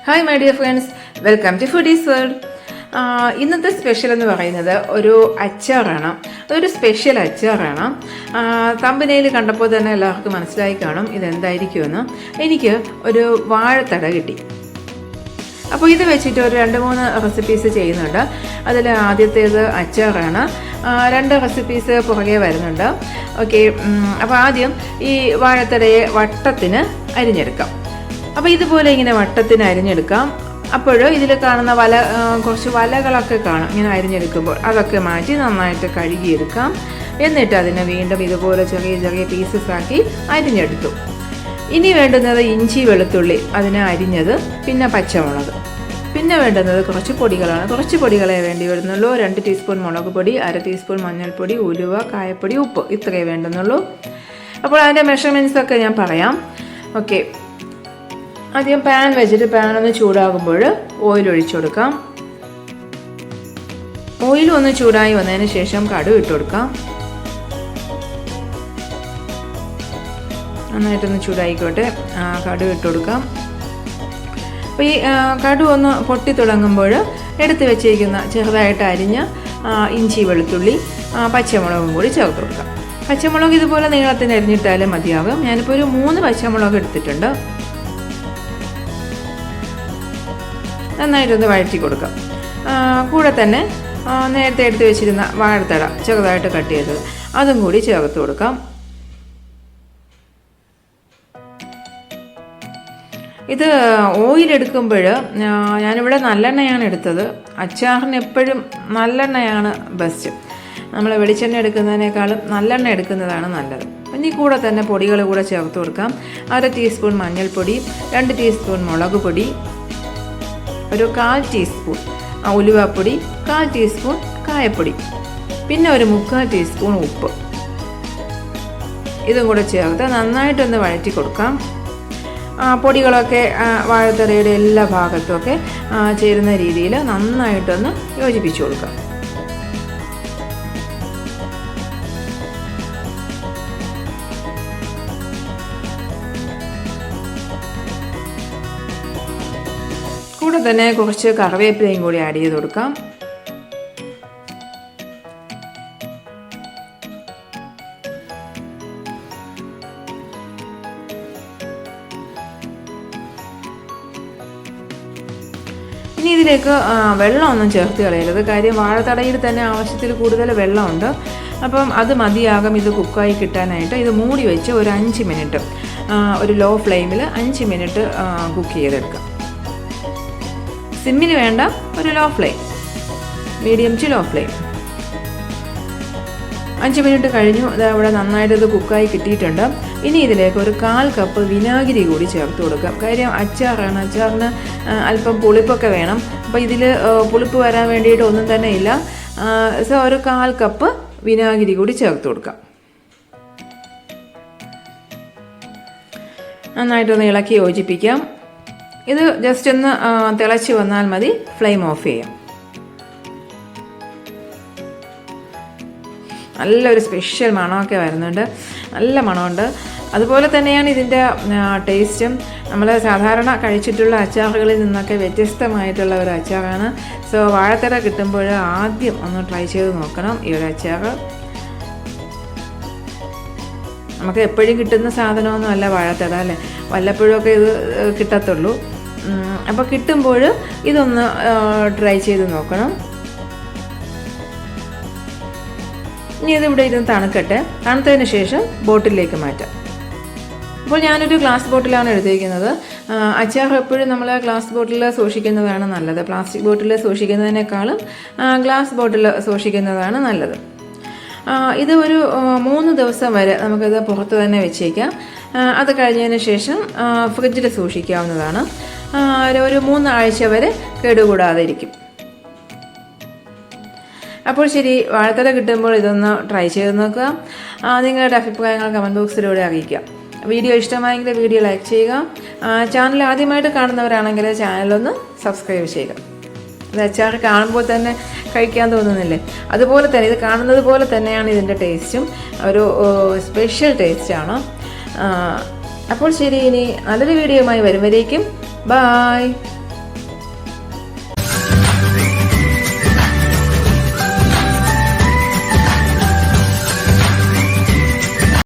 Hi my dear friends, welcome to Foodies World. ഇന്നത്തെ special എന്ന് പറയുന്നത് ഒരു അച്ചാറാണ്. അതൊരു സ്പെഷ്യൽ അച്ചാറാണ്. തമ്പനയിൽ കണ്ടപ്പോൾ തന്നെ എല്ലാവർക്കും മനസ്സിലായി കാണും ഇതെന്തായിരിക്കുമെന്ന്. എനിക്ക് ഒരു വാഴത്തട കിട്ടി. അപ്പോൾ ഇത് വെച്ചിട്ട് ഒരു 2-3 റെസിപ്പീസ് ചെയ്യുന്നുണ്ട്. അതിൽ ആദ്യത്തേത് അച്ചാറാണ്. 2 റെസിപ്പീസ് പുറകെ വരുന്നുണ്ട്. ഓക്കെ, അപ്പോൾ ആദ്യം ഈ വാഴത്തടയെ വട്ടത്തിന് അരിഞ്ഞെടുക്കാം. അപ്പോൾ ഇതുപോലെ ഇങ്ങനെ വട്ടത്തിന് അരിഞ്ഞെടുക്കാം. അപ്പോൾ ഇതിൽ കാണുന്ന കുറച്ച് വലകളൊക്കെ കാണും ഇങ്ങനെ അരിഞ്ഞെടുക്കുമ്പോൾ. അതൊക്കെ മാറ്റി നന്നായിട്ട് കഴുകിയെടുക്കാം. എന്നിട്ട് അതിനെ വീണ്ടും ഇതുപോലെ ചെറിയ ചെറിയ പീസസ് ആക്കി അരിഞ്ഞെടുത്തു. ഇനി വേണ്ടുന്നത് ഇഞ്ചി വെളുത്തുള്ളി അതിനെ അരിഞ്ഞത്, പിന്നെ പച്ചമുളക്, പിന്നെ വേണ്ടുന്നത് കുറച്ച് പൊടികളാണ്. കുറച്ച് പൊടികളെ വേണ്ടി വരുന്നുള്ളൂ. 2 ടീസ്പൂൺ മുളക് പൊടി, 1/2 ടീസ്പൂൺ മഞ്ഞൾപ്പൊടി, ഉലുവ, കായപ്പൊടി, ഉപ്പ്, ഇത്രയേ വേണ്ടുന്നുള്ളൂ. അപ്പോൾ അതിൻ്റെ മെഷർമെൻറ്റ്സൊക്കെ ഞാൻ പറയാം. ഓക്കെ, ആദ്യം പാൻ വെച്ചിട്ട് പാൻ ഒന്ന് ചൂടാകുമ്പോൾ ഓയിൽ ഒഴിച്ചു കൊടുക്കാം. ഓയിൽ ഒന്ന് ചൂടായി വന്നതിന് ശേഷം കടുക് ഇട്ട് കൊടുക്കാം. നന്നായിട്ടൊന്ന് ചൂടായിക്കോട്ടെ. കടുക് ഇട്ട് കൊടുക്കാം. അപ്പോൾ ഈ കടുക് ഒന്ന് പൊട്ടി തുടങ്ങുമ്പോൾ എടുത്ത് വെച്ചിരിക്കുന്ന ചെറുതായിട്ട് അരിഞ്ഞ ഇഞ്ചി വെളുത്തുള്ളി പച്ചമുളകും കൂടി ചേർത്ത് കൊടുക്കാം. പച്ചമുളക് ഇതുപോലെ നീളത്തിന് അരിഞ്ഞിട്ടാലും മതിയാകും. ഞാനിപ്പോൾ ഒരു 3 പച്ചമുളക് എടുത്തിട്ടുണ്ട്. നന്നായിട്ടൊന്ന് വഴറ്റി കൊടുക്കാം. കൂടെ തന്നെ നേരത്തെ എടുത്ത് വെച്ചിരുന്ന വാഴത്തട ചെറുതായിട്ട് കട്ട് ചെയ്തത് അതും കൂടി ചേർത്ത് കൊടുക്കാം. ഇത് ഓയിലെടുക്കുമ്പോൾ ഞാനിവിടെ നല്ലെണ്ണയാണ് എടുത്തത്. അച്ചാറിന് എപ്പോഴും നല്ലെണ്ണയാണ് ബെസ്റ്റ്. നമ്മൾ വെളിച്ചെണ്ണ എടുക്കുന്നതിനേക്കാളും നല്ലെണ്ണ എടുക്കുന്നതാണ് നല്ലത്. ഇനി കൂടെ തന്നെ പൊടികൾ കൂടെ ചേർത്ത് കൊടുക്കാം. 1/2 ടീസ്പൂൺ മഞ്ഞൾപ്പൊടി, 2 ടീസ്പൂൺ മുളക് പൊടി, ഒരു 1/4 ടീസ്പൂൺ ഉലുവാപ്പൊടി, 1/4 ടീസ്പൂൺ കായപ്പൊടി, പിന്നെ ഒരു 3/4 ടീസ്പൂൺ ഉപ്പ്. ഇതും കൂടെ ചേർത്ത് നന്നായിട്ടൊന്ന് വഴറ്റി കൊടുക്കാം. പൊടികളൊക്കെ വാഴത്തടയുടെ എല്ലാ ഭാഗത്തുമൊക്കെ ചേരുന്ന രീതിയിൽ നന്നായിട്ടൊന്ന് യോജിപ്പിച്ചു കൊടുക്കാം. കൂടെ തന്നെ കുറച്ച് കറിവേപ്പിലയും കൂടി ആഡ് ചെയ്ത് കൊടുക്കാം. ഇനി ഇതിലേക്ക് വെള്ളമൊന്നും ചേർത്ത് കളയരുത്. കാര്യം വാഴത്തടയിൽ തന്നെ ആവശ്യത്തിൽ കൂടുതൽ വെള്ളമുണ്ട്. അപ്പം അത് മതിയാകും ഇത് കുക്കായി കിട്ടാനായിട്ട്. ഇത് മൂടി വെച്ച് ഒരു 5 മിനിറ്റ് ഒരു ലോ ഫ്ലെയിമിൽ 5 മിനിറ്റ് കുക്ക് ചെയ്തെടുക്കാം. സിമ്മിന് വേണ്ട, ഒരു low flame, medium to low flame. 5 minute കഴിഞ്ഞു. ഇവിടെ നന്നായിട്ട് ഇത് കുക്കായി കിട്ടിയിട്ടുണ്ട്. ഇനി ഇതിലേക്ക് ഒരു 1/4 കപ്പ് വിനാഗിരി കൂടി ചേർത്ത് കൊടുക്കാം. കാര്യം അച്ചാറാണ്, അച്ചാറിന് അല്പം പുളിപ്പൊക്കെ വേണം. അപ്പോൾ ഇതിൽ പുളിപ്പ് വരാൻ വേണ്ടിയിട്ട് ഒന്നും തന്നെ ഇല്ല. സോ ഒരു 1/4 കപ്പ് വിനാഗിരി കൂടി ചേർത്ത് കൊടുക്കാം. നന്നായിട്ടൊന്ന് ഇളക്കി യോജിപ്പിക്കാം. ഇത് ജസ്റ്റ് ഒന്ന് തിളച്ച് വന്നാൽ മതി. ഫ്ലെയിം ഓഫ് ചെയ്യാം. നല്ലൊരു സ്പെഷ്യൽ മണമൊക്കെ വരുന്നുണ്ട്, നല്ല മണമുണ്ട്. അതുപോലെ തന്നെയാണ് ഇതിൻ്റെ ടേസ്റ്റും. നമ്മൾ സാധാരണ കഴിച്ചിട്ടുള്ള അച്ചാറുകളിൽ നിന്നൊക്കെ വ്യത്യസ്തമായിട്ടുള്ള ഒരു അച്ചാറാണ്. സോ വാഴത്തട കിട്ടുമ്പോൾ ആദ്യം ഒന്ന് ട്രൈ ചെയ്ത് നോക്കണം ഈ ഒരു അച്ചാർ. നമുക്ക് എപ്പോഴും കിട്ടുന്ന സാധനമൊന്നും അല്ല വാഴത്തട, അല്ലേ? വല്ലപ്പോഴൊക്കെ ഇത് കിട്ടത്തുള്ളൂ. അപ്പോൾ കിട്ടുമ്പോൾ ഇതൊന്ന് ട്രൈ ചെയ്ത് നോക്കണം. ഇനി ഇതിവിടെ ഇരുന്ന് തണുക്കട്ടെ. തണുത്തതിന് ശേഷം ബോട്ടിലേക്ക് മാറ്റാം. അപ്പോൾ ഞാനൊരു ഗ്ലാസ് ബോട്ടിലാണ് എടുത്തിരിക്കുന്നത്. അച്ചാർ എപ്പോഴും നമ്മൾ ഗ്ലാസ് ബോട്ടിൽ സൂക്ഷിക്കുന്നതാണ് നല്ലത്. പ്ലാസ്റ്റിക് ബോട്ടിൽ സൂക്ഷിക്കുന്നതിനേക്കാളും ഗ്ലാസ് ബോട്ടിൽ സൂക്ഷിക്കുന്നതാണ് നല്ലത്. ഇത് ഒരു 3 ദിവസം വരെ നമുക്കിത് പുറത്ത് തന്നെ വെച്ചേക്കാം. അത് കഴിഞ്ഞതിന് ശേഷം ഫ്രിഡ്ജിൽ സൂക്ഷിക്കാവുന്നതാണ്. ഒരു 3 ആഴ്ച വരെ കേടുകൂടാതെ ഇരിക്കും. അപ്പോൾ ശരി, വാഴത്തട കിട്ടുമ്പോൾ ഇതൊന്ന് ട്രൈ ചെയ്ത് നോക്കുക. നിങ്ങളുടെ അഭിപ്രായങ്ങൾ കമൻറ്റ് ബോക്സിലൂടെ അറിയിക്കുക. വീഡിയോ ഇഷ്ടമായെങ്കിൽ വീഡിയോ ലൈക്ക് ചെയ്യുക. ചാനൽ ആദ്യമായിട്ട് കാണുന്നവരാണെങ്കിൽ ചാനലൊന്ന് സബ്സ്ക്രൈബ് ചെയ്യുക. ഇത് അച്ചാർ കാണുമ്പോൾ തന്നെ കഴിക്കാൻ തോന്നുന്നില്ലേ? അതുപോലെ തന്നെ ഇത് കാണുന്നത് പോലെ തന്നെയാണ് ഇതിൻ്റെ ടേസ്റ്റും. ഒരു സ്പെഷ്യൽ ടേസ്റ്റാണ്. അപ്പോൾ ശരി, ഇനി നല്ലൊരു വീഡിയോയുമായി വരുമ്പോഴേക്കും ബൈ.